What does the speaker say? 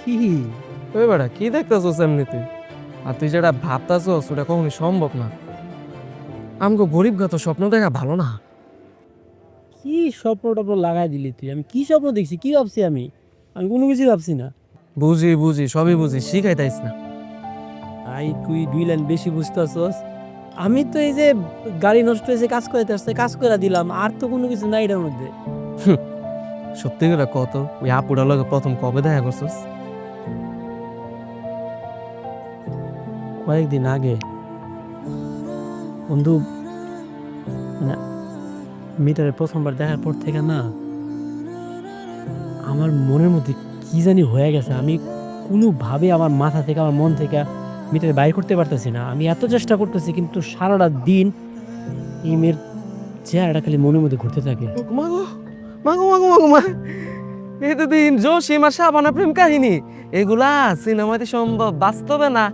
কি ওই বেটা কি দেখতেছস এমনি তুই? আর তুই যেটা ভাবতাছস ওটা কখনোই সম্ভব না। আমগো গরিব গা তো স্বপ্ন দেখা ভালো না। কি স্বপ্ন টপ্ন লাগাই দিলি তুই? আমি কি স্বপ্ন দেখছি, কি ভাবছি? আমি আমি কোনো কিছু ভাবছি না। বুঝি বুঝি সবই বুঝি, শিখাইতাইস না। আই তুই 2 লাইন বেশি বুঝতেছস। আমি তো এই যে গাড়ি নষ্ট হয়েছে কাজ করাইতে আসছে, কাজ করে দিলাম, আর তো কোনো কিছু নাই এটার মধ্যে। সত্যি করে কত ওই আপুটার লগে প্রথম কবে দেখা করছস? কয়েকদিন আগে বন্ধু, মানে মিটারে প্রথমবার দেখার পর থেকে না আমার মনের মধ্যে কি জানি হয়ে গেছে। আমি কোনোভাবে আমার মাথা থেকে আমার মন থেকে মিটারে বাইর করতে পারতেছি না। আমি এত চেষ্টা করতেছি কিন্তু সারাটা দিন এই মেয়ের চেহারাটা খালি মনের মধ্যে ঘুরতে থাকে। মাগো মাগো মাগো মাগো মা, এই তো দিন জোশিমা সাবানা প্রেম কাহিনী, এগুলা সিনেমাতে সম্ভব, বাস্তবে না।